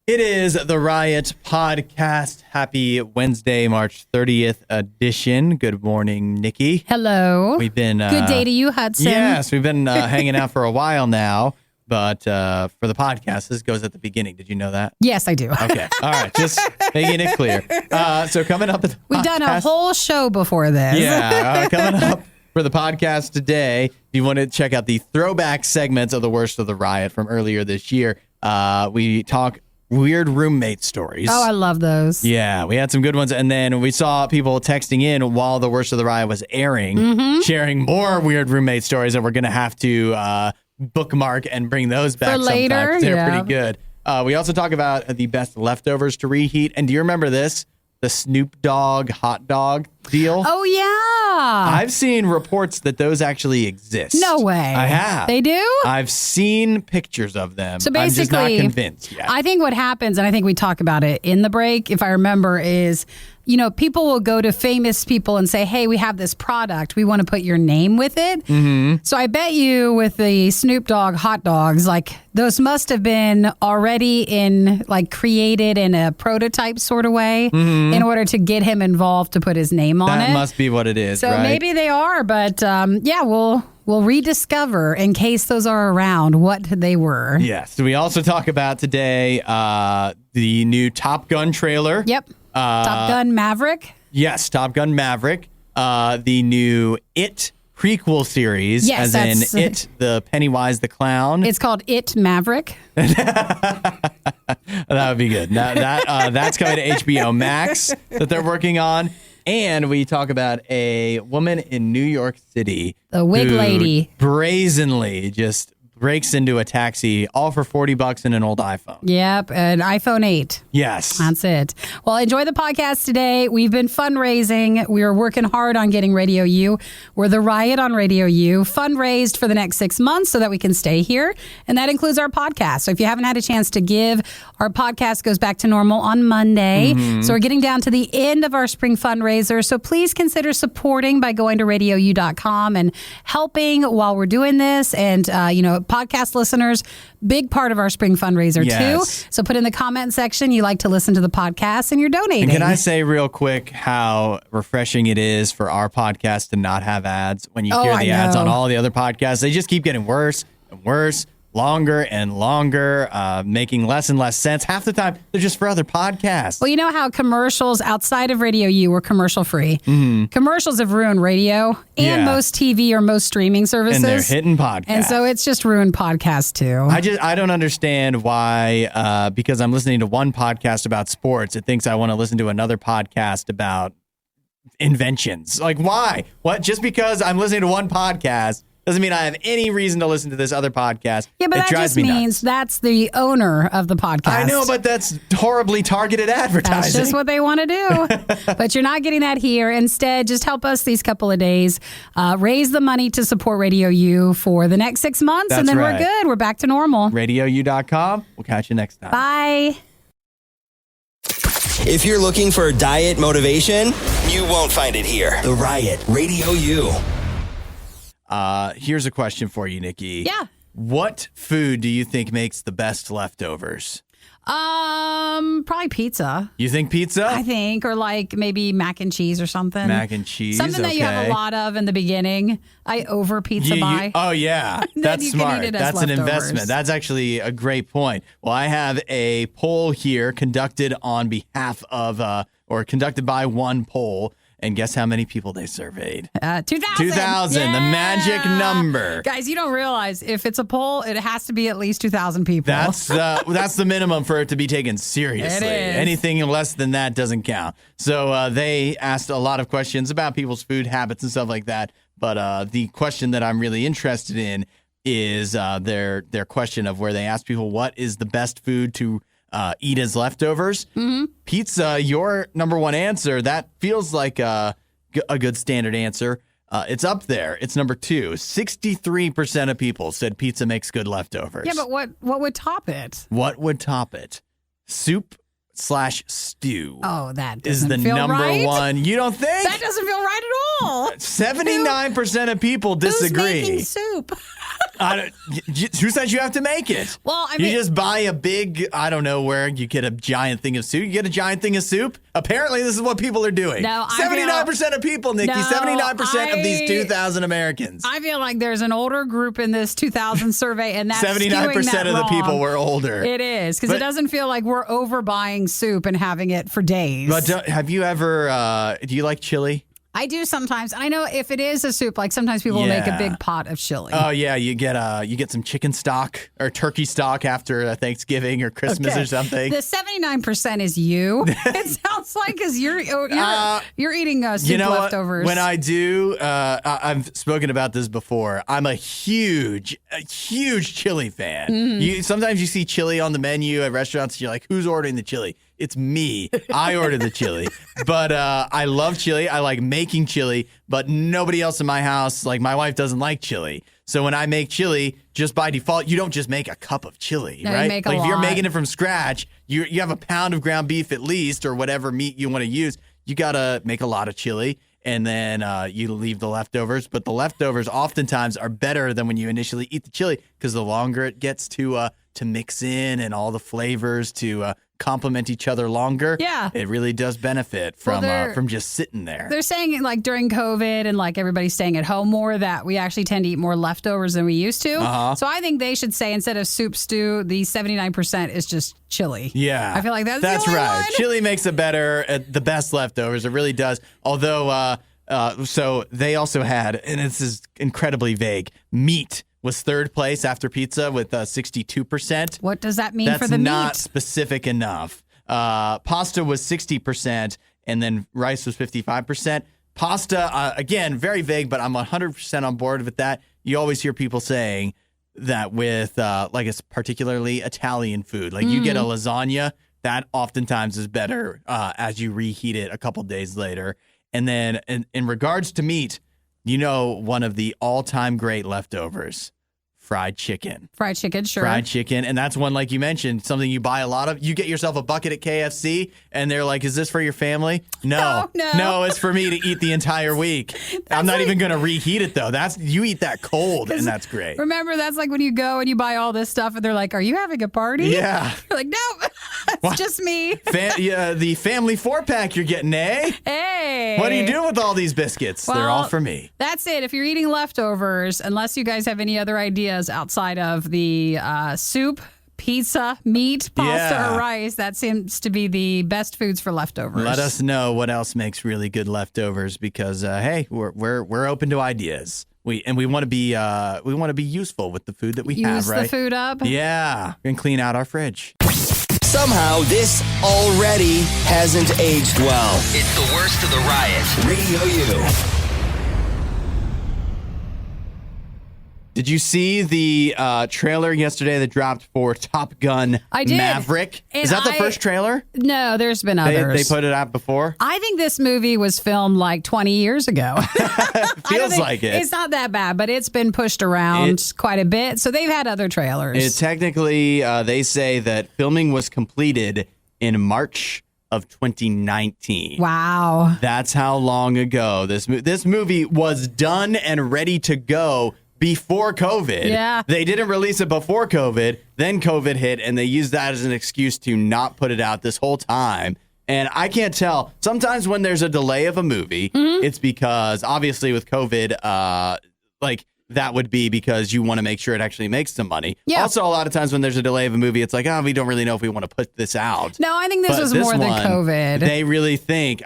It is the Riot Podcast. Happy Wednesday, March 30th edition. Good morning, Nikki. Hello. We've been good day to you, Hudson. Yes, we've been hanging out for a while now, but for the podcast, this goes at the beginning. Did you know that? Yes, I do. Okay. All right. Just making it clear. So coming up at the We've done a whole show before this. Yeah. Coming up for the podcast today, if you want to check out the throwback segments of the Worst of the Riot from earlier this year, we talk weird roommate stories. Oh, I love those. Yeah, we had some good ones. And then we saw people texting in while the Worst of the Riot was airing, sharing more weird roommate stories that we're going to have to bookmark and bring those back for later. sometime. They're pretty good. We also talk about the best leftovers to reheat. And do you remember this? The Snoop Dogg hot dog deal? Oh, yeah. I've seen reports that those actually exist. No way. I have. They do? I've seen pictures of them. So basically, I'm just not convinced yet. I think what happens, and I think we talk about it in the break, if I remember, is, people will go to famous people and say, hey, we have this product. We want to put your name with it. Mm-hmm. So I bet you with the Snoop Dogg hot dogs, those must have been already created in a prototype sort of way in order to get him involved to put his name on it. That must be what it is, so right? maybe they are, but we'll rediscover, in case those are around, what they were. Yes. So we also talk about today the new Top Gun trailer. Yep. Top Gun Maverick. Yes, Top Gun Maverick. The new It prequel series, yes, as in It, the Pennywise the Clown. It's called It Maverick. That would be good. That's coming to HBO Max that they're working on. And we talk about a woman in New York City. The wig lady. Brazenly just breaks into a taxi, all for $40 and an old iPhone. Yep, an iPhone 8. Yes. That's it. Well, enjoy the podcast today. We've been fundraising. We are working hard on getting RadioU. We're the Riot on RadioU. Fundraised for the next 6 months so that we can stay here. And that includes our podcast. So if you haven't had a chance to give, our podcast goes back to normal on Monday. So we're getting down to the end of our spring fundraiser. So please consider supporting by going to RadioU.com and helping while we're doing this. And, podcast listeners, big part of our spring fundraiser too. So put in the comment section you like to listen to the podcast and you're donating. And can I say real quick how refreshing it is for our podcast to not have ads? When you hear the ads on all the other podcasts, they just keep getting worse and worse, longer and longer, making less and less sense. Half the time, they're just for other podcasts. Well, you know how commercials outside of RadioU were commercial free. Commercials have ruined radio and most TV or most streaming services. And they're hitting podcasts. And so it's just ruined podcasts too. I don't understand why, because I'm listening to one podcast about sports, it thinks I want to listen to another podcast about inventions. Why? What? Just because I'm listening to one podcast doesn't mean I have any reason to listen to this other podcast. Yeah, but that just means that's the owner of the podcast. I know, but that's horribly targeted advertising. That's just what they want to do. But you're not getting that here. Instead, just help us these couple of days. Raise the money to support RadioU for the next 6 months, and then we're good. We're back to normal. RadioU.com. We'll catch you next time. Bye. If you're looking for diet motivation, you won't find it here. The Riot RadioU. Here's a question for you, Nikki. Yeah. What food do you think makes the best leftovers? Probably pizza. You think pizza? I think, or maybe mac and cheese or something. Mac and cheese, something that you have a lot of in the beginning. I over pizza buy. Oh yeah, that's smart. That's an investment. That's actually a great point. Well, I have a poll here conducted on behalf of, or conducted by one poll. And guess how many people they surveyed? 2,000. 2,000, the magic number. Guys, you don't realize if it's a poll, it has to be at least 2,000 people. That's the minimum for it to be taken seriously. It is. Anything less than that doesn't count. So they asked a lot of questions about people's food habits and stuff like that. But the question that I'm really interested in is their question of where they asked people what is the best food to eat as leftovers. Pizza, your number one answer. That feels like a good standard answer. It's up there. It's number 2. 63% of people said pizza makes good leftovers. Yeah, but what would top it? What would top it? Soup soup/stew. Oh, that is doesn't the feel number right. one. You don't think? That doesn't feel right at all. 79% of people disagree. Who's making soup? Who said you have to make it? Well, you just buy a big, I don't know where you get a giant thing of soup. You get a giant thing of soup. Apparently, this is what people are doing. No, 79% of people, Nikki. 79% of these 2,000 Americans. I feel like there's an older group in this 2000 survey, and that's 79% of the people were older. It is, because it doesn't feel like we're overbuying soup and having it for days. But have you ever, do you like chili? I do sometimes. I know if it is a soup, like sometimes people will make a big pot of chili. Oh yeah, you get some chicken stock or turkey stock after Thanksgiving or Christmas or something. The 79% is you. It sounds like because you're eating soup leftovers. When I do, I've spoken about this before. I'm a huge chili fan. Mm. Sometimes you see chili on the menu at restaurants. And you're like, who's ordering the chili? It's me. I ordered the chili. But I love chili. I like making chili, but nobody else in my house, like my wife, doesn't like chili. So when I make chili, just by default, you don't just make a cup of chili, right? You make a if you're lot. making it from scratch, you have a pound of ground beef at least, or whatever meat you want to use. You got to make a lot of chili, and then you leave the leftovers. But the leftovers oftentimes are better than when you initially eat the chili, because the longer it gets to mix in and all the flavors to complement each other longer. Yeah. It really does benefit from just sitting there. They're saying like during COVID and like everybody's staying at home more that we actually tend to eat more leftovers than we used to. Uh-huh. So I think they should say instead of soup stew, the 79% is just chili. Yeah. I feel like that's right. the only one. Chili makes it better, the best leftovers. It really does. Although, so they also had, and this is incredibly vague, meat was third place after pizza with 62%. What does that mean That's for the meat? That's not specific enough. Pasta was 60%, and then rice was 55%. Pasta, again, very vague, but I'm 100% on board with that. You always hear people saying that with, like, it's particularly Italian food. Like, you get a lasagna, that oftentimes is better as you reheat it a couple days later. And then in regards to meat, one of the all-time great leftovers, fried chicken. Fried chicken, sure. Fried chicken. And that's one, like you mentioned, something you buy a lot of. You get yourself a bucket at KFC, and they're like, is this for your family? No, it's for me to eat the entire week. I'm not even going to reheat it, though. You eat that cold, and that's great. Remember, that's like when you go and you buy all this stuff, and they're like, are you having a party? Yeah. You're like, no, it's just me. The family 4-pack you're getting, eh? Hey. What are you doing with all these biscuits? Well, they're all for me. That's it. If you're eating leftovers, unless you guys have any other ideas outside of the soup, pizza, meat, pasta, or rice, that seems to be the best foods for leftovers. Let us know what else makes really good leftovers, because hey, we're open to ideas. We want to be useful with the food that we have, right? Use the food up. Yeah, and clean out our fridge. Somehow, this already hasn't aged well. It's the worst of the riot. Radio U. Did you see the trailer yesterday that dropped for Top Gun I did. Maverick? And Is that the first trailer? No, there's been others. They put it out before? I think this movie was filmed like 20 years ago. Feels like it. It's not that bad, but it's been pushed around quite a bit. So they've had other trailers. Technically, they say that filming was completed in March of 2019. Wow. That's how long ago this movie was done and ready to go before COVID. Yeah. They didn't release it before COVID, then COVID hit, and they used that as an excuse to not put it out this whole time. And I can't tell. Sometimes when there's a delay of a movie, it's because, obviously with COVID, that would be because you want to make sure it actually makes some money. Yeah. Also, a lot of times when there's a delay of a movie, it's like, we don't really know if we want to put this out. No, I think this was more than COVID. They really think,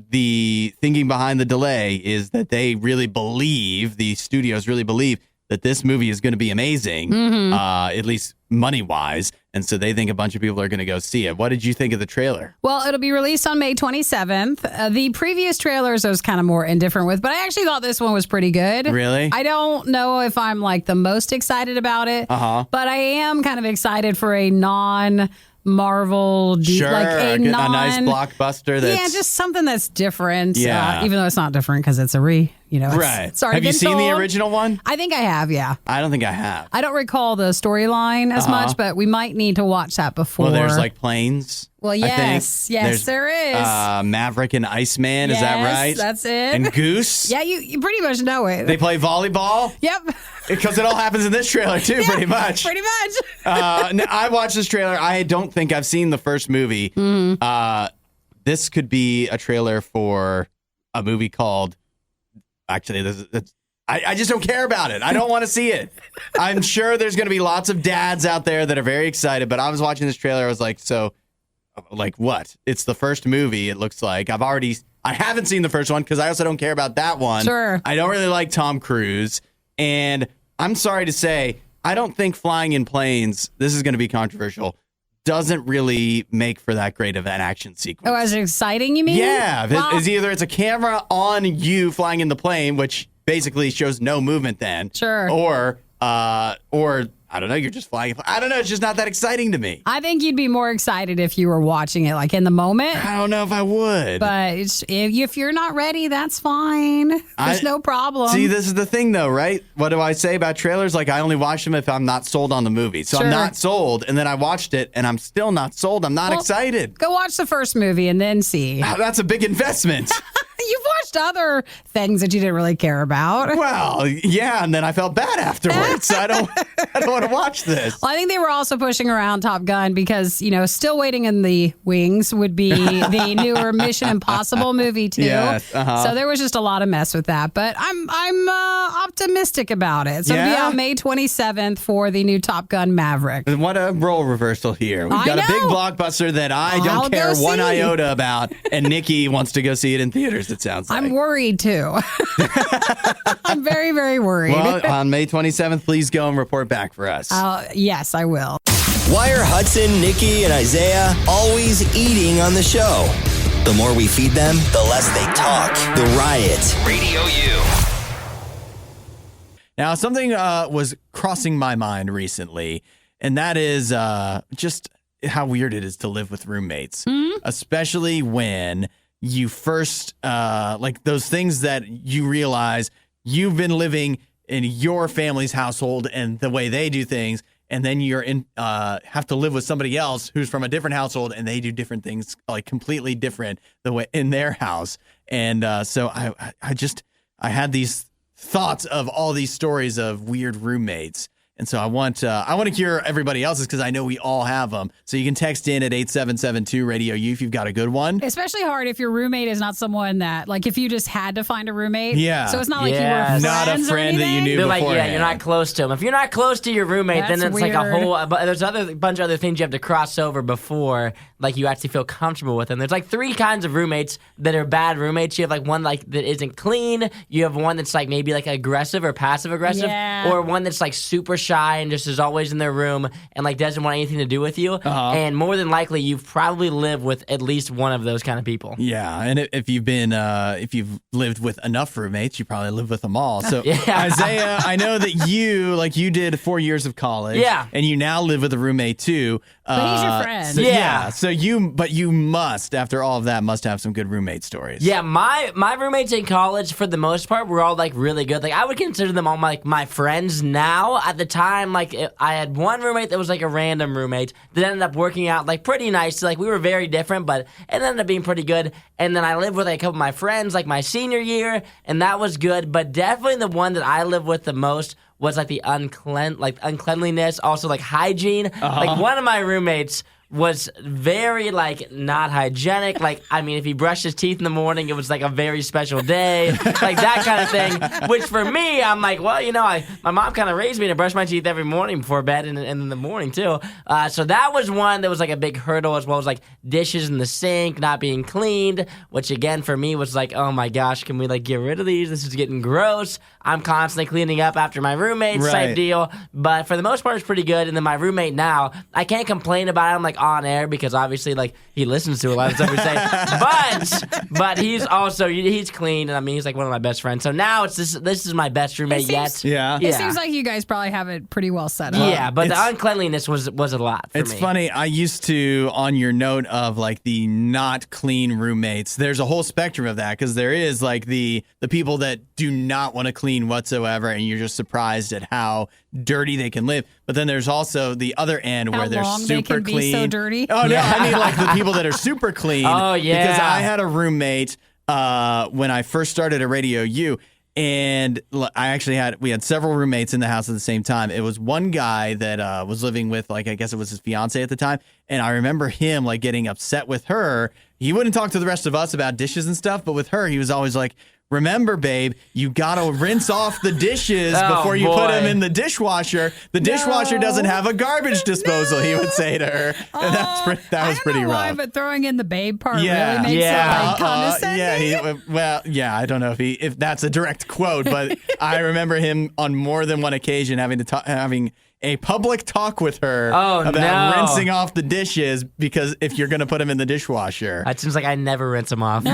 the thinking behind the delay is that they really believe, the studios really believe, that this movie is going to be amazing, at least money-wise. And so they think a bunch of people are going to go see it. What did you think of the trailer? Well, it'll be released on May 27th. The previous trailers I was kind of more indifferent with, but I actually thought this one was pretty good. Really? I don't know if I'm like the most excited about it, but I am kind of excited for a non-Marvel, like a nice blockbuster. That's, just something that's different. Yeah. Even though it's not different because it's right. Have you seen the original one? I think I have, yeah. I don't think I have. I don't recall the storyline as much, but we might need to watch that before. Well, there's like planes Well, yes. Yes, there is. Maverick and Iceman, is that right? That's it. And Goose? Yeah, you pretty much know it. They play volleyball? Yep. Because it all happens in this trailer, too, pretty much. Pretty much. I watched this trailer. I don't think I've seen the first movie. This could be a trailer for a movie called... Actually, I just don't care about it. I don't want to see it. I'm sure there's going to be lots of dads out there that are very excited, but I was watching this trailer. I was like, what? It's the first movie, it looks like. I haven't seen the first one because I also don't care about that one. Sure. I don't really like Tom Cruise. And I'm sorry to say, I don't think flying in planes, this is going to be controversial, doesn't really make for that great of an action sequence. Oh, as exciting, you mean? Yeah. Well, It's a camera on you flying in the plane, which basically shows no movement then. Sure. Or I don't know, you're just flying. I don't know, it's just not that exciting to me. I think you'd be more excited if you were watching it like in the moment. I don't know if I would. But if you're not ready, that's fine. There's no problem. See, this is the thing, though, right? What do I say about trailers? Like, I only watch them if I'm not sold on the movie. So Sure. I'm not sold, and then I watched it, and I'm still not sold. I'm not excited. Go watch the first movie and then see. That's a big investment. You've watched other things that you didn't really care about. Well, yeah, and then I felt bad afterwards. So I don't want to watch this. Well, I think they were also pushing around Top Gun because, still waiting in the wings would be the newer Mission Impossible movie, too. Yes, So there was just a lot of mess with that. But I'm optimistic about it. So it'll be on May 27th for the new Top Gun Maverick. What a role reversal here. We've got a big blockbuster that I don't care one iota about, and Nikki wants to go see it in theaters, it sounds like. I'm worried, too. I'm very, very worried. Well, on May 27th, please go and report back for us. Yes, I will. Why are Hudson, Nikki, and Isaiah always eating on the show? The more we feed them, the less they talk. The Riot. Radio U. Now, something was crossing my mind recently, and that is just how weird it is to live with roommates, especially when you first, like those things that you realize you've been living in your family's household and the way they do things, and then you're have to live with somebody else who's from a different household and they do different things, like completely different the way in their house. And so I had these thoughts of all these stories of weird roommates. And so I want to hear everybody else's because I know we all have them. So you can text in at 8772 Radio U if you've got a good one. Especially hard if your roommate is not someone that, like, if you just had to find a roommate. Yeah. So it's not like you were friends not a friend that you knew They're beforehand. like, you're not close to him. If you're not close to your roommate, That's then it's like a weird. whole. But there's a bunch of other things you have to cross over before, like, you actually feel comfortable with them. There's like three kinds of roommates that are bad roommates. You have like one like that isn't clean. You have one that's like maybe like aggressive or passive aggressive, Yeah. or one that's like super shy and just is always in their room and like doesn't want anything to do with you. And more than likely, you've probably lived with at least one of those kind of people. Yeah, and if you've lived with enough roommates, you probably live with them all. So Isaiah, I know that you did 4 years of college. Yeah. And you now live with a roommate too. But he's your friend. So, Yeah. So you must, after all of that, must have some good roommate stories. Yeah, my roommates in college, for the most part, were all like really good. Like I would consider them all my friends now. At the time, like I had one roommate that was like a random roommate that ended up working out like pretty nice. Like we were very different, but it ended up being pretty good. And then I lived with a couple of my friends like my senior year, and that was good. But definitely the one that I lived with the most was like the uncleanliness, also like hygiene. Like one of my roommates was very like not hygienic. Like, I mean, if he brushed his teeth in the morning, it was like a very special day, like that kind of thing. Which for me, I'm like, well, my mom kind of raised me to brush my teeth every morning before bed and in the morning too. So that was one that was like a big hurdle, as well as like dishes in the sink not being cleaned, which again for me was like, oh my gosh, can we like get rid of these? This is getting gross. I'm constantly cleaning up after my roommates type deal. But for the most part, it's pretty good. And then my roommate now, I can't complain about him like on air because obviously like he listens to a lot of stuff we say. But he's clean, and I mean he's like one of my best friends. So now this is my best roommate yet. Yeah. It seems like you guys probably have it pretty well set up. Yeah, but the uncleanliness was a lot for me. It's funny. I used to, on your note of like the not clean roommates, there's a whole spectrum of that because there is like the people that do not want to clean whatsoever, and you're just surprised at how dirty they can live. But then there's also the other end where they're super they can clean. be so dirty. Oh, no. I mean, like the people that are super clean. Oh, yeah. Because I had a roommate when I first started at RadioU. And we had several roommates in the house at the same time. It was one guy that was living with, like, I guess it was his fiance at the time. And I remember him, like, getting upset with her. He wouldn't talk to the rest of us about dishes and stuff. But with her, he was always like, remember, babe, you got to rinse off the dishes before you put them in the dishwasher. The dishwasher doesn't have a garbage disposal, he would say to her. And that was pretty rough. Why, but throwing in the babe part really makes it Yeah. like condescending. I don't know if that's a direct quote, but I remember him on more than one occasion having a public talk with her about rinsing off the dishes, because if you're going to put them in the dishwasher. It seems like I never rinse them off. No,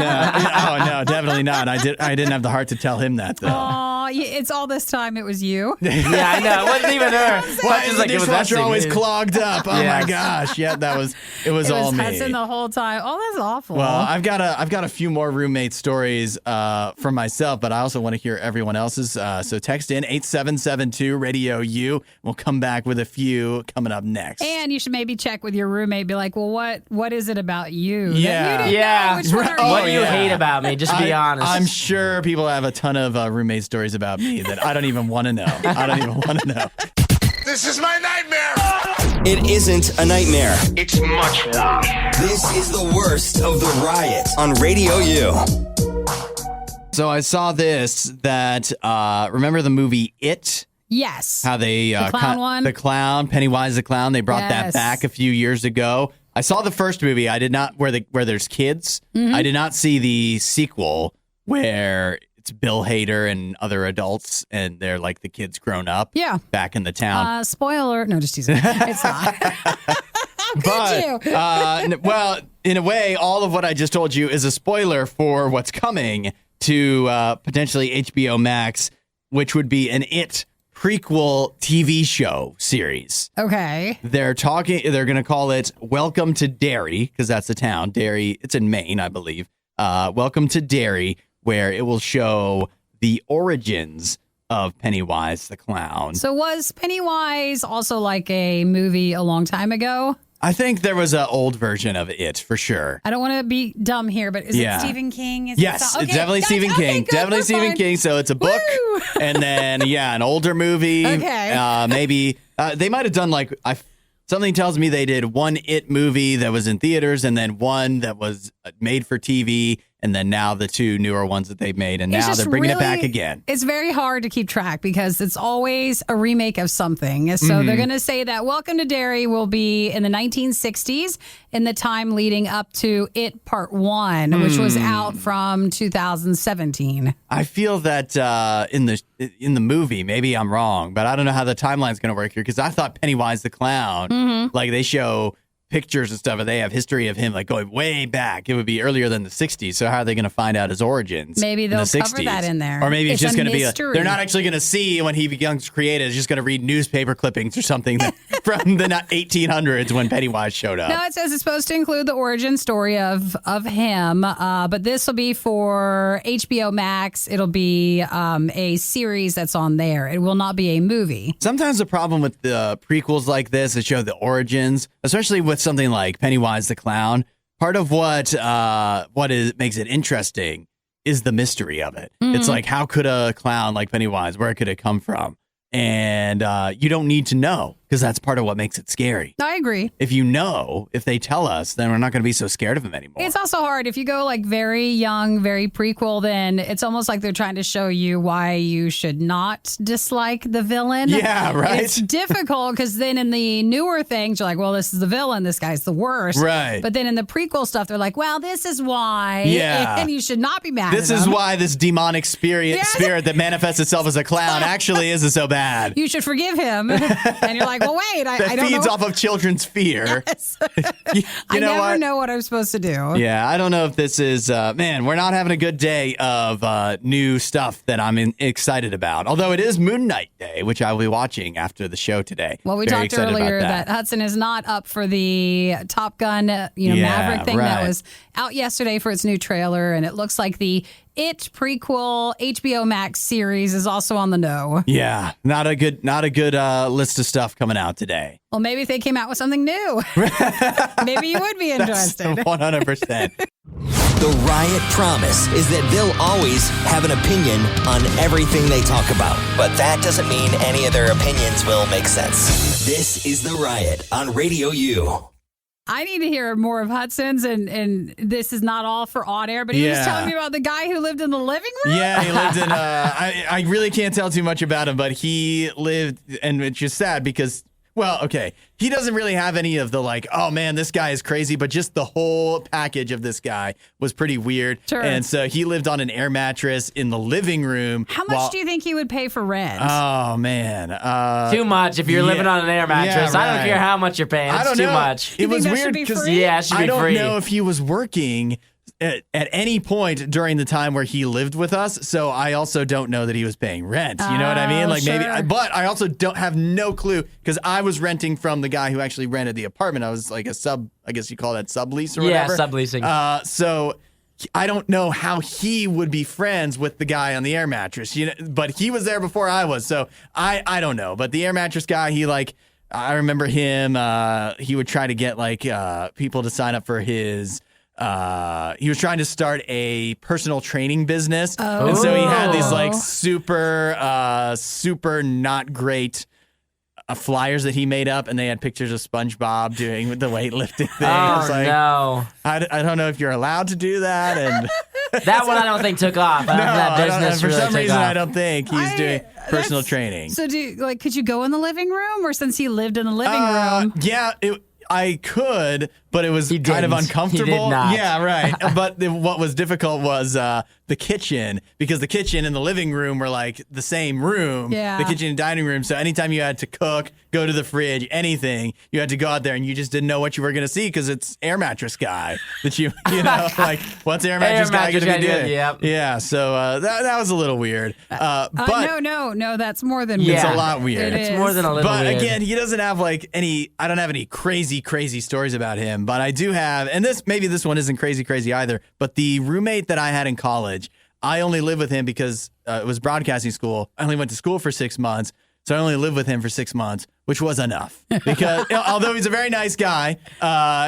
definitely not. I didn't have the heart to tell him that, though. Aw, it's all this time it was you. Yeah, I know. It wasn't even her. Why is the dishwasher always clogged up? Oh my gosh! Yeah, it was all me. Hudson the whole time. Oh, that's awful. Well, I've got a few more roommate stories from myself, but I also want to hear everyone else's. So text in 8772 RadioU. We'll come back with a few coming up next. And you should maybe check with your roommate. Be like, well, what is it about you? Yeah. That you didn't know? Which one are What do you? you hate about me? Just be honest. I'm sure people have a ton of roommate stories about me that I don't even want to know. This is my nightmare. It isn't a nightmare. It's much worse. This is the worst of the riot on Radio U. So I saw this that remember the movie It? Yes. How they the clown one? The clown, Pennywise the clown, they brought that Yes. back a few years ago. I saw the first movie. I did not where there's kids. Mm-hmm. I did not see the sequel where it's Bill Hader and other adults and they're like the kids grown up. Yeah. Back in the town. Spoiler. No, just teasing. It's not. How could you? Well, in a way, all of what I just told you is a spoiler for what's coming to potentially HBO Max, which would be an It prequel TV show series. Okay. They're going to call it Welcome to Derry, because that's the town. Derry, it's in Maine, I believe. Welcome to Derry, where it will show the origins of Pennywise the clown. So was Pennywise also like a movie a long time ago? I think there was an old version of it, for sure. I don't want to be dumb here, but is it Stephen King? Yes, it's definitely Stephen King. Good, definitely Stephen fine. King. So it's a book, Woo! and then an older movie. Okay. Maybe they might have done something tells me they did one It movie that was in theaters, and then one that was made for TV, and then now the two newer ones that they've made, and It's now just they're bringing it back really- again. It's very hard to keep track because it's always a remake of something. So Mm-hmm. they're going to say that Welcome to Derry will be in the 1960s in the time leading up to It Part 1, which was out from 2017. I feel that in the movie, maybe I'm wrong, but I don't know how the timeline's going to work here, because I thought Pennywise the clown, like they show pictures and stuff, and they have history of him like going way back. It would be earlier than the 60s. So how are they going to find out his origins? Maybe in they'll the 60s? cover that in there. Or maybe it's just a going to be mystery. they're not actually going to see when he becomes created. It's just going to read newspaper clippings or something from the 1800s when Pennywise showed up. No, it says it's supposed to include the origin story of him, but this will be for HBO Max. It'll be a series that's on there. It will not be a movie. Sometimes the problem with the prequels like this that show the origins, especially with something like Pennywise the clown, part of what makes it interesting is the mystery of it. It's like, how could a clown like Pennywise, where could it come from? And you don't need to know, because that's part of what makes it scary. I agree. If they tell us, then we're not going to be so scared of him anymore. It's also hard. If you go like very young, very prequel, then it's almost like they're trying to show you why you should not dislike the villain. Yeah, right. It's difficult because then in the newer things, you're like, well, this is the villain. This guy's the worst. Right. But then in the prequel stuff, they're like, well, this is why. Yeah. And you should not be mad This at is him. why this demonic spirit that manifests itself as a clown actually isn't so bad. You should forgive him. And you're like, well, wait, I That don't feeds know. off of children's fear. Yes. You I know never what? know what I'm supposed to do. Yeah, I don't know if this is, we're not having a good day of new stuff that I'm excited about. Although it is Moon Knight Day, which I will be watching after the show today. Well, we Very talked excited about earlier that Hudson is not up for the Top Gun, Maverick thing that right. was out yesterday for its new trailer, and it looks like the It prequel HBO Max series is also on the know. Yeah, not a good list of stuff coming out today. Well, maybe if they came out with something new, maybe you would be interested. 100%. The Riot promise is that they'll always have an opinion on everything they talk about. But that doesn't mean any of their opinions will make sense. This is The Riot on Radio U. I need to hear more of Hudson's, and this is not all for on air, but he was telling me about the guy who lived in the living room. Yeah, he lived in, I really can't tell too much about him, but he lived, and it's just sad because, well, okay, he doesn't really have any of the like, oh man, this guy is crazy, but just the whole package of this guy was pretty weird. Sure. And so he lived on an air mattress in the living room. How much do you think he would pay for rent? Oh man. Too much if you're living on an air mattress. Yeah, I don't right. care how much you're paying. It's I don't too know. much. It was that weird should be because free? Yeah, it should be I don't free. know if he was working at any point during the time where he lived with us, so I also don't know that he was paying rent. You know what I mean? Like sure. maybe, but I also don't have no clue because I was renting from the guy who actually rented the apartment. I was like a sub, I guess you call that sublease or whatever. Yeah, subleasing. So I don't know how he would be friends with the guy on the air mattress. You know, but he was there before I was, so I don't know. But the air mattress guy, he like. I remember him. He would try to get like people to sign up for his. He was trying to start a personal training business, and so he had these like super not great flyers that he made up, and they had pictures of SpongeBob doing the weightlifting thing. Oh, It's like, no. I don't know if you're allowed to do that, and That one I don't think took off. That business for really some took reason off. I don't think he's doing personal That's- training. So could you go in the living room, or since he lived in the living room? Yeah, I could, but it was He kind of didn't. uncomfortable. He did not. Yeah, right. But what was difficult was the kitchen, because the kitchen and the living room were like the same room. Yeah. The kitchen and dining room. So anytime you had to cook, go to the fridge, anything, you had to go out there, and you just didn't know what you were going to see because it's air mattress guy that you know, like what's air mattress guy going to be doing? Yep. Yeah. So that was a little weird. But No, that's more than Yeah. it's weird. a lot weird. It It's is. more than a little But weird. again, he doesn't have like I don't have any crazy stories about him, but I do have, and maybe this one isn't crazy either, but the roommate that I had in college, I only lived with him because it was broadcasting school. I only went to school for 6 months, so I only lived with him for 6 months, which was enough. Because although he's a very nice guy,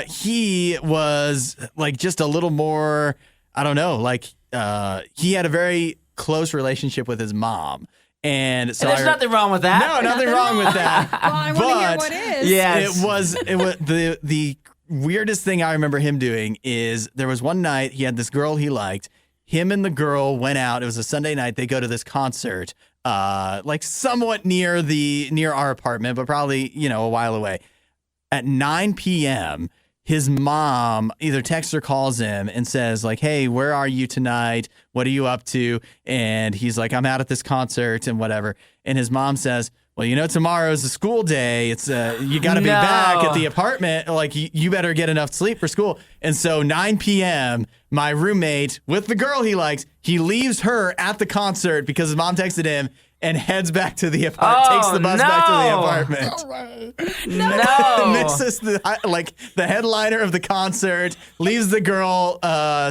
he was like just a little more, I don't know, like he had a very close relationship with his mom. And so There's nothing wrong with that. No, nothing wrong with that. Well, I want to hear what is. Yes. It was the weirdest thing I remember him doing is there was one night he had this girl he liked. Him and the girl went out. It was a Sunday night. They go to this concert, like somewhat near our apartment, but probably, a while away. At 9 p.m., his mom either texts or calls him and says, like, hey, where are you tonight? What are you up to? And he's like, I'm out at this concert and whatever. And his mom says, well, tomorrow's a school day. It's you got to be back at the apartment. Like, you better get enough sleep for school. And so 9 p.m., my roommate with the girl he likes, he leaves her at the concert because his mom texted him and heads back to the apartment, takes the bus back to the apartment. No. Misses the headliner of the concert, leaves the girl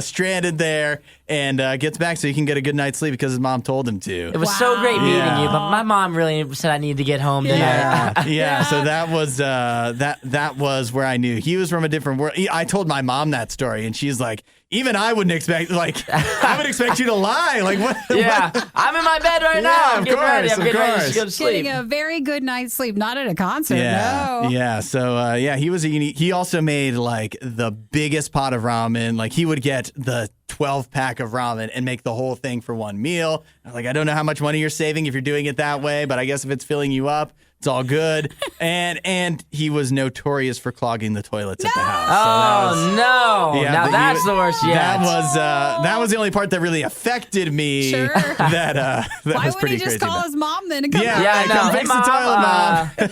stranded there, and gets back so he can get a good night's sleep because his mom told him to. It was so great meeting Yeah. you, but my mom really said I need to get home tonight. Yeah. So that was that was where I knew he was from a different world. I told my mom that story, and she's like, even I wouldn't expect, I would expect you to lie. Like, what? Yeah, I'm in my bed right now. I'm getting ready. I'm of getting ready course. to go to sleep. Getting a very good night's sleep, not at a concert. Yeah. No. Yeah. So, he was a unique. He also made like the biggest pot of ramen. Like, he would get the 12-pack of ramen and make the whole thing for one meal. I was like, I don't know how much money you're saving if you're doing it that way, but I guess if it's filling you up, it's all good. And he was notorious for clogging the toilets at the house. Oh, no. Yeah, Now but that's the worst yet. That was the only part that really affected me. Sure. That Why was wouldn't pretty he just crazy. call his mom then and come Yeah. back? Yeah, I know. Come Hey, fix the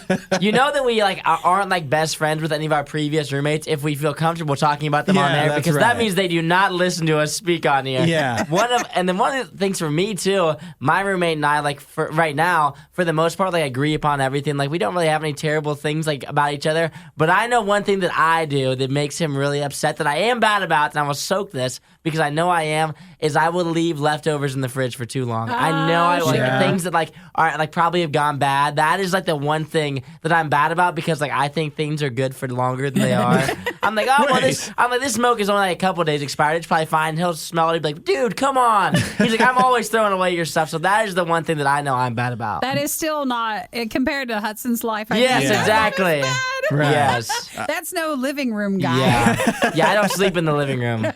toilet, Mom. You know that we aren't best friends with any of our previous roommates if we feel comfortable talking about them on Yeah, air, that's because that right. means they do not listen to us speak on here. Yeah. One of the things for me too, my roommate and I, right now, for the most part, agree upon everything. everything. Like, we don't really have any terrible things like about each other. But I know one thing that I do that makes him really upset that I am bad about, and I will soak this because I know I am, is I will leave leftovers in the fridge for too long. I know I like things that like are like probably have gone bad. That is like the one thing that I'm bad about because like I think things are good for longer than they are. I'm like, oh well, this smoke is only like a couple days expired. It's probably fine. He'll smell it. He'll be like, dude, come on. He's like, I'm always throwing away your stuff. So that is the one thing that I know I'm bad about. That is still not compared to Hudson's life. Yes, think exactly. Right. Yes. That's no living room guy. Yeah, I don't sleep in the living room.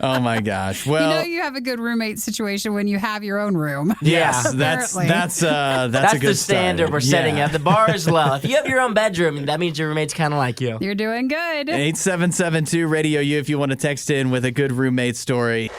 Oh my gosh. Well, You know you have a good roommate situation when you have your own room. yes, Yeah. that's Apparently. a good the standard start. we're setting Yeah. up. The bar is low. If you have your own bedroom, that means your roommate's kind of like you. You're doing good. 8772 RadioU if you want to text in with a good roommate story.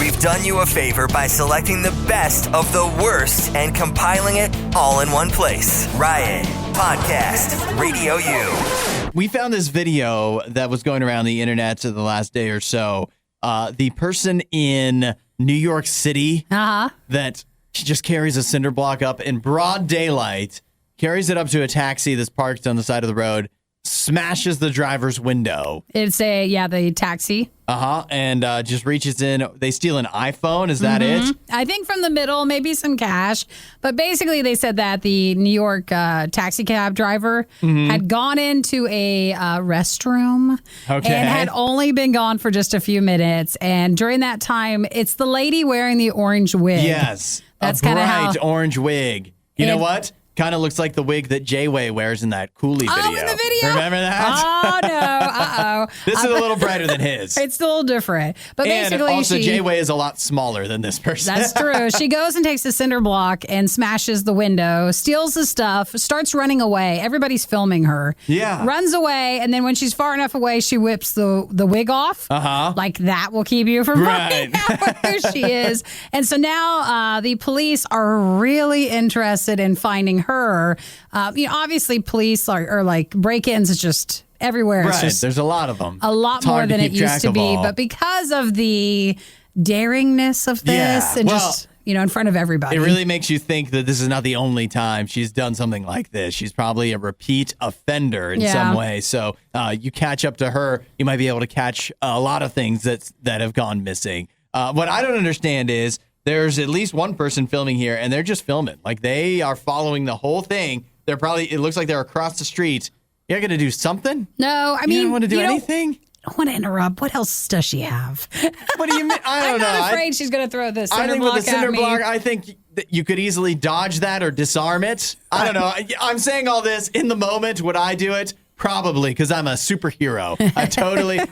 We've done you a favor by selecting the best of the worst and compiling it all in one place. Riot Podcast Radio U. We found this video that was going around the internet the last day or so. The person in New York City that just carries a cinder block up in broad daylight, carries it up to a taxi that's parked on the side of the road, smashes the driver's window. It's the taxi. And just reaches in. They steal an iPhone. Is that it? I think from the middle, maybe some cash. But basically, they said that the New York taxi cab driver had gone into a restroom and had only been gone for just a few minutes. And during that time, it's the lady wearing the orange wig. Yes. That's a kinda bright how- orange wig. You know what? Kind of looks like the wig that Jayway wears in that Cooley video. Oh, in the video? Remember that? Oh, no. Uh-oh. This is a little brighter than his. It's a little different. But And basically, also, Jayway is a lot smaller than this person. That's true. She goes and takes the cinder block and smashes the window, steals the stuff, starts running away. Everybody's filming her. Yeah. Runs away, and then when she's far enough away, she whips the wig off. Like that will keep you from finding out who she is. And so now the police are really interested in finding her. Obviously, police are like break-ins is just everywhere. It's Right. just There's a lot of them. a lot It's more hard to than it keep used track to of be. all. But because of the daringness of this and just, in front of everybody. It really makes you think that this is not the only time she's done something like this. She's probably a repeat offender in some way. So you catch up to her, you might be able to catch a lot of things that have gone missing. What I don't understand is there's at least one person filming here, and they're just filming. Like, they are following the whole thing. It looks like they're across the street. You're going to do something? No, I mean, You don't want to do anything? I don't want to interrupt. What else does she have? What do you mean? I don't I'm know. not afraid she's going to throw the cinder I think block with the cinder at me. block, I think that you could easily dodge that or disarm it. I don't know. I'm saying all this in the moment. Would I do it? Probably, because I'm a superhero.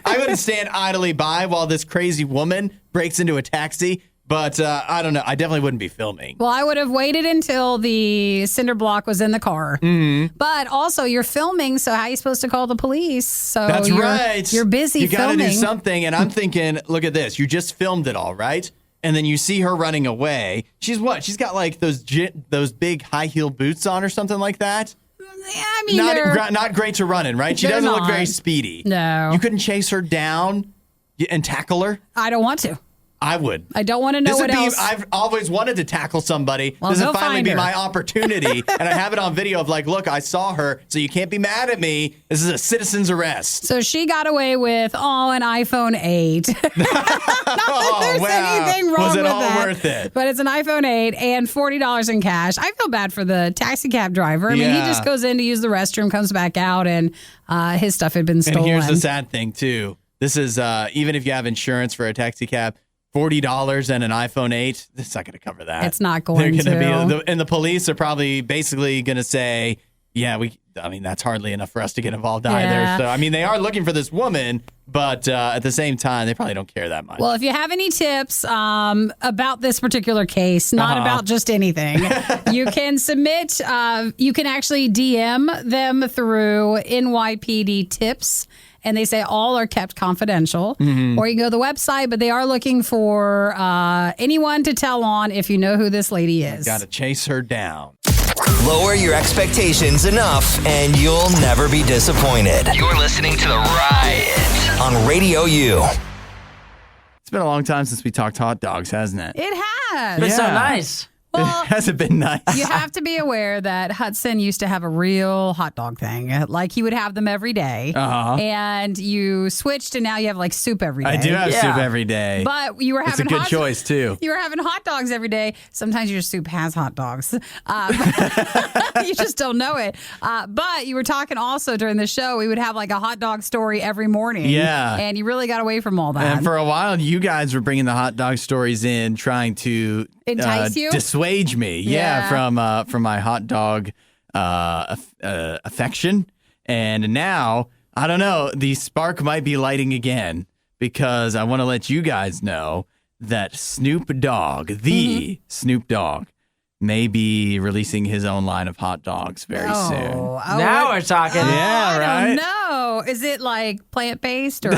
I wouldn't stand idly by while this crazy woman breaks into a taxi. But I don't know. I definitely wouldn't be filming. Well, I would have waited until the cinder block was in the car. Mm-hmm. But also, you're filming, so how are you supposed to call the police? So That's right. You're busy You got to filming. do something. And I'm thinking, look at this. You just filmed it all, right? And then you see her running away. She's what? She's got like those big high heel boots on or something like that. Yeah, I mean, Not great to run in, right? She They're doesn't look not. very speedy. No. You couldn't chase her down and tackle her? I don't want to. I would. I don't want to know what else. I've always wanted to tackle somebody. Well, This go would finally find be her. my opportunity. And I have it on video of like, look, I saw her, so you can't be mad at me. This is a citizen's arrest. So she got away with, an iPhone 8. Not that there's anything wrong Was it with all that. worth it? But it's an iPhone 8 and $40 in cash. I feel bad for the taxi cab driver. I mean, he Yeah. just goes in to use the restroom, comes back out, and his stuff had been stolen. And here's the sad thing, too. This is, even if you have insurance for a taxi cab, $40 and an iPhone 8, it's not going to cover that. It's not going They're gonna to. And the police are probably basically going to say, yeah, that's hardly enough for us to get involved either. So, they are looking for this woman, but at the same time, they probably don't care that much. Well, if you have any tips about this particular case, not about just anything, you can submit, you can actually DM them through NYPD tips. And they say all are kept confidential. Or you can go to the website, but they are looking for anyone to tell on if you know who this lady is. Got to chase her down. Lower your expectations enough and you'll never be disappointed. You're listening to The Riot on Radio U. It's been a long time since we talked hot dogs, hasn't it? It has. It's so Yeah. nice. Well, it hasn't been nice. you have to be aware that Hudson used to have a real hot dog thing. Like he would have them every day. And you switched and now you have like soup every day. I do have Yeah. soup every day. But you were it's a having good choice, too. You were having hot dogs every day. Sometimes your soup has hot dogs. You just don't know it. But you were talking also during the show, we would have like a hot dog story every morning. Yeah. And you really got away from all that. And for a while, you guys were bringing the hot dog stories in, trying to Entice you? dissuade me. Yeah. From my hot dog affection. And now, I don't know, the spark might be lighting again because I want to let you guys know that Snoop Dogg, the Snoop Dogg, may be releasing his own line of hot dogs very soon. Now we're talking. Yeah, I right? don't know. Is it like plant-based or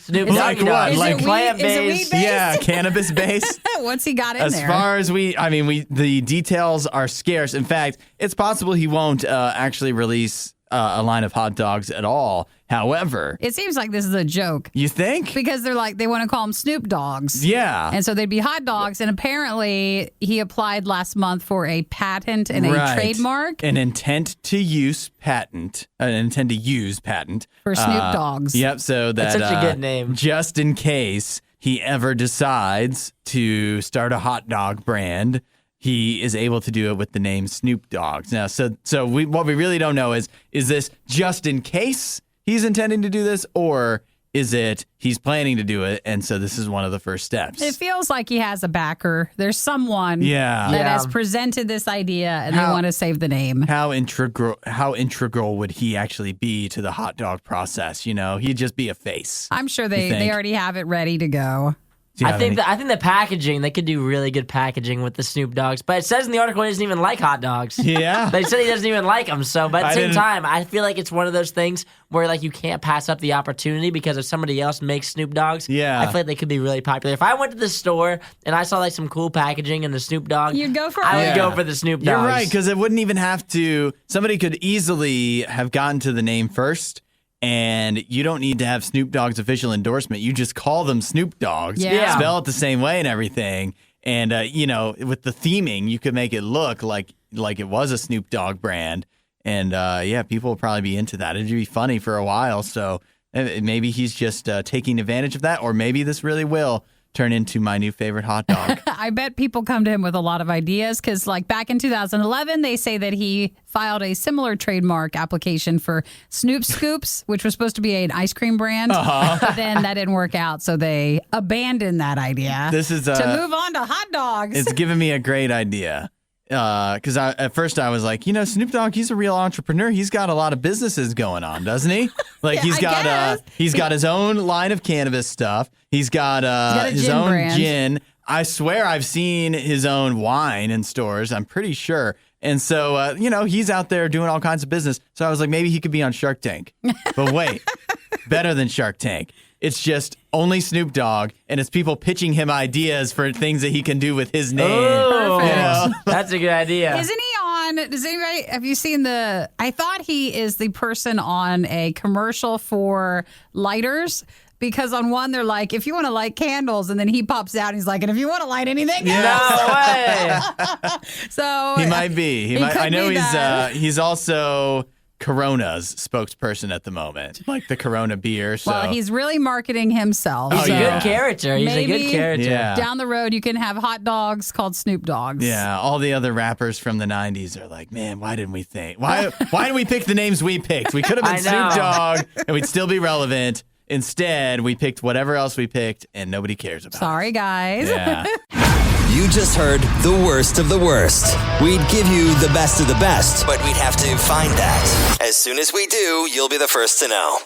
Snoop Like Dogg. what? Is Like it plant-based? Is it weed-based? Yeah, cannabis based. what's he got in As there? far as the details are scarce. In fact, it's possible he won't actually release a line of hot dogs at all. However, It seems like this is a joke you think? because they want to call them Snoop Dogs. Yeah. And so they'd be hot dogs. And apparently he applied last month for a patent and a Right. trademark An intent to use patent. for Snoop Dogs. Yep. So that That's such a good name. Just in case he ever decides to start a hot dog brand, he is able to do it with the name Snoop Dogs. Now, what we really don't know is this just in case he's intending to do this, or is it he's planning to do it, and so this is one of the first steps? It feels like he has a backer. There's someone Yeah. that Yeah. has presented this idea and they How- want to save the name. How integral would he actually be to the hot dog process? You know, he'd just be a face. I'm sure You they think? already have it ready to go. Do you I have think any- the packaging, they could do really good packaging with the Snoop Dogs. But it says in the article he doesn't even like hot dogs. Yeah. They said he doesn't even like them. So, but at I the same didn't- time, I feel like it's one of those things where like you can't pass up the opportunity because if somebody else makes Snoop Dogs, Yeah. I feel like they could be really popular. If I went to the store and I saw like some cool packaging and the Snoop Dogg, You'd go for I it? would Yeah. go for the Snoop Dogs. You're right, because it wouldn't even have to. Somebody could easily have gotten to the name first, and you don't need to have Snoop Dogg's official endorsement. You just call them Snoop Dogs, Yeah. spell it the same way and everything. And with the theming, you could make it look like it was a Snoop Dogg brand. And people will probably be into that. It'd be funny for a while. So maybe he's just taking advantage of that, or maybe this really will turn into my new favorite hot dog. I bet people come to him with a lot of ideas because, like, back in 2011, they say that he filed a similar trademark application for Snoop Scoops, which was supposed to be an ice cream brand. But then that didn't work out, so they abandoned that idea. This is to move on to hot dogs. It's given me a great idea. Because at first I was like, Snoop Dogg, he's a real entrepreneur. He's got a lot of businesses going on, doesn't he? Like Yeah, I guess. he's got his own line of cannabis stuff. He's got a his gin own brand. gin. I swear I've seen his own wine in stores. I'm pretty sure. And so, he's out there doing all kinds of business. So I was like, maybe he could be on Shark Tank. But wait, better than Shark Tank. It's just only Snoop Dogg, and it's people pitching him ideas for things that he can do with his name. Oh, Perfect. that's a good idea. Isn't he on? Does anybody have you seen the? I thought he is the person on a commercial for lighters. Because on one, they're like, if you want to light candles, and then he pops out and he's like, and if you want to light anything No else. way. So He might be. He might. could I know be that. he's also Corona's spokesperson at the moment, like the Corona beer. So Well, he's really marketing himself. He's so a good character. He's a maybe good character. Yeah. Down the road, you can have hot dogs called Snoop Dogs. yeah, all the other rappers from the '90s are like, man, why didn't we think? Why didn't we pick the names we picked? We could have been I know. Snoop Dogg, and we'd still be relevant. Instead, we picked whatever else we picked, and nobody cares about. Sorry, guys. It. Yeah. You just heard the worst of the worst. We'd give you the best of the best, but we'd have to find that. As soon as we do, you'll be the first to know.